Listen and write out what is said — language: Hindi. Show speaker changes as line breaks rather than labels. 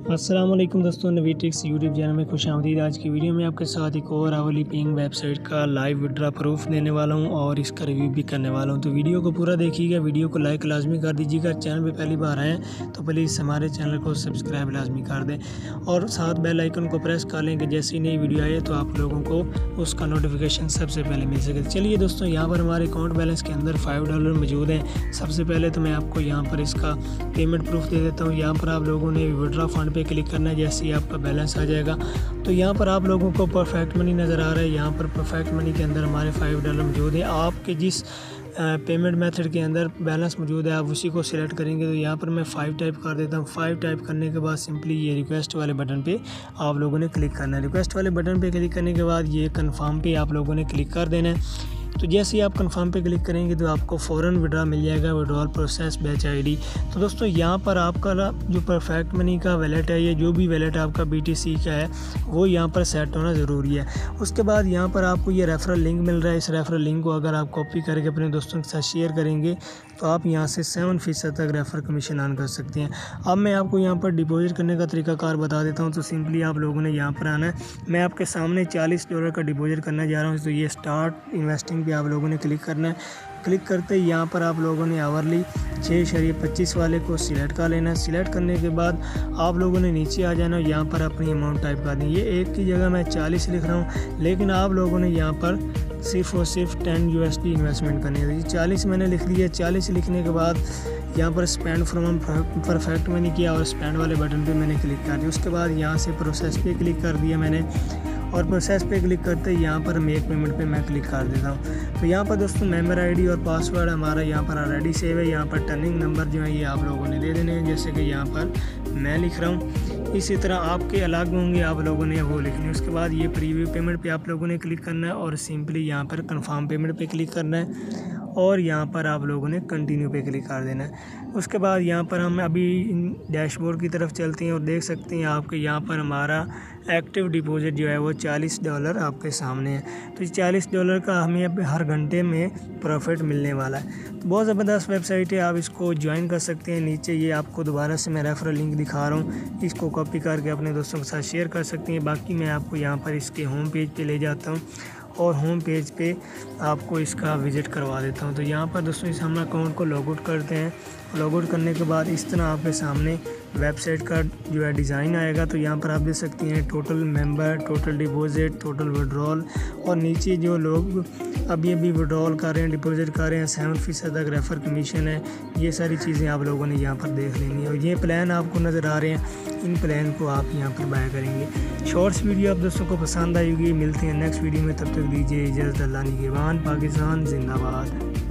अस्सलाम वालेकुम दोस्तों, नवीद ट्रिक्स यूट्यूब चैनल में खुश आमदीद। आज की वीडियो में आपके साथ एक और आवली पेइंग वेबसाइट का लाइव विड्रा प्रूफ देने वाला हूं और इसका रिव्यू भी करने वाला हूं। तो वीडियो को पूरा देखिएगा, वीडियो को लाइक लाजमी कर दीजिएगा। चैनल पे पहली बार आए तो प्लीज़ हमारे चैनल को सब्सक्राइब लाजमी कर दें और साथ बेल आइकन को प्रेस कर लें कि जैसे ही नई वीडियो आए तो आप लोगों को उसका नोटिफिकेशन सबसे पहले मिल सके। चलिए दोस्तों, यहाँ पर हमारे अकाउंट बैलेंस के अंदर $5 मौजूद हैं। सबसे पहले तो मैं आपको यहाँ पर इसका पेमेंट प्रूफ दे देता हूँ। यहाँ पर आप लोगों ने विड्रा फंड पे क्लिक करना है, जैसे ही आपका बैलेंस आ जाएगा तो यहाँ पर आप लोगों को परफेक्ट मनी नज़र आ रहा है। यहाँ पर परफेक्ट मनी के अंदर हमारे $5 मौजूद है। आपके जिस पेमेंट मेथड के अंदर बैलेंस मौजूद है आप उसी को सिलेक्ट करेंगे। तो यहाँ पर मैं 5 टाइप कर देता हूँ। 5 टाइप करने के बाद सिंपली ये रिक्वेस्ट वाले बटन पे आप लोगों ने क्लिक करना है। रिक्वेस्ट वाले बटन पे क्लिक करने के बाद ये कन्फर्म पे आप लोगों ने क्लिक कर देना है। तो जैसे ही आप कंफर्म पे क्लिक करेंगे तो आपको फ़ौरन विड्रा मिल जाएगा, विड्रॉल प्रोसेस बैच आईडी। तो दोस्तों यहाँ पर आपका जो परफेक्ट मनी का वैलेट है, ये जो भी वैलेट आपका BTC का है वो यहाँ पर सेट होना ज़रूरी है। उसके बाद यहाँ पर आपको ये रेफरल लिंक मिल रहा है। इस रेफरल लिंक को अगर आप कॉपी करके अपने दोस्तों के साथ शेयर करेंगे तो आप यहाँ से 7% तक रेफर कमीशन अर्न कर सकते हैं। अब मैं आपको यहाँ पर डिपॉजिट करने का तरीकाकार बता देता हूँ। तो सिंपली आप लोगों ने यहाँ पर आना है। मैं आपके सामने $40 का डिपॉजिट करने जा रहा हूँ। तो ये स्टार्ट इन्वेस्टिंग पे आप लोगों ने क्लिक करना है। क्लिक करते ही यहाँ पर आप लोगों ने आवरली 6.25 वाले को सिलेक्ट कर लेना है। सिलेक्ट करने के बाद आप लोगों ने नीचे आ जाना है। यहाँ पर अपनी अमाउंट टाइप कर दी। ये एक की जगह मैं 40 लिख रहा हूँ, लेकिन आप लोगों ने यहाँ पर सिर्फ और सिर्फ $10 इन्वेस्टमेंट करनी है। तो ये 40 मैंने लिख लिया। 40 लिखने के बाद यहाँ पर स्पेंड फ्रॉम परफेक्ट मनी किया और स्पेंड वाले बटन पे मैंने क्लिक कर दिया। उसके बाद यहाँ से प्रोसेस पे क्लिक कर दिया मैंने और प्रोसेस पे क्लिक करते ही यहाँ पर मेक पेमेंट पे मैं क्लिक कर देता हूँ। तो यहाँ पर दोस्तों मेंबर आईडी और पासवर्ड हमारा यहाँ पर ऑलरेडी सेव है। यहाँ पर टर्निंग नंबर जो है ये आप लोगों ने दे देने हैं, जैसे कि यहाँ पर मैं लिख रहा हूँ। इसी तरह आपके अलग होंगे, आप लोगों ने वो लिखने। उसके बाद ये प्रीव्यू पेमेंट पे आप लोगों ने क्लिक करना है और सिंपली यहाँ पर कंफर्म पेमेंट पे क्लिक करना है और यहाँ पर आप लोगों ने कंटिन्यू पे क्लिक कर देना है। उसके बाद यहाँ पर हम अभी डैशबोर्ड की तरफ चलते हैं और देख सकते हैं आपके यहाँ पर हमारा एक्टिव डिपॉजिट जो है वो $40 आपके सामने है। तो $40 का हमें अब हर घंटे में प्रॉफिट मिलने वाला है। तो बहुत ज़बरदस्त वेबसाइट है, आप इसको ज्वाइन कर सकते हैं। नीचे ये आपको दोबारा से मैं रेफरल लिंक दिखा रहा हूँ, इसको कॉपी करके अपने दोस्तों के साथ शेयर कर सकते हैं। बाकी मैं आपको यहाँ पर इसके होम पेज पे ले जाता हूँ और होम पेज पे आपको इसका विज़िट करवा देता हूँ। तो यहाँ पर दोस्तों इस हम अकाउंट को लॉग आउट करते हैं। लॉग आउट करने के बाद इस तरह आपके सामने वेबसाइट का जो है डिज़ाइन आएगा। तो यहाँ पर आप देख सकते हैं total member, total deposit, total withdrawal और नीचे जो लोग अभी विड्रॉल कर रहे हैं, डिपॉजिट कर रहे हैं, 7% तक रेफर कमीशन है। ये सारी चीज़ें आप लोगों ने यहाँ पर देख लेनी है और ये प्लान आपको नज़र आ रहे हैं, इन प्लान को आप यहाँ पर बाय करेंगे। शॉर्ट्स वीडियो आप दोस्तों को पसंद आएगी। मिलते हैं नेक्स्ट वीडियो में, तब तक दीजिए इजाज़त। अल्लाह निगहबान। पाकिस्तान जिंदाबाद।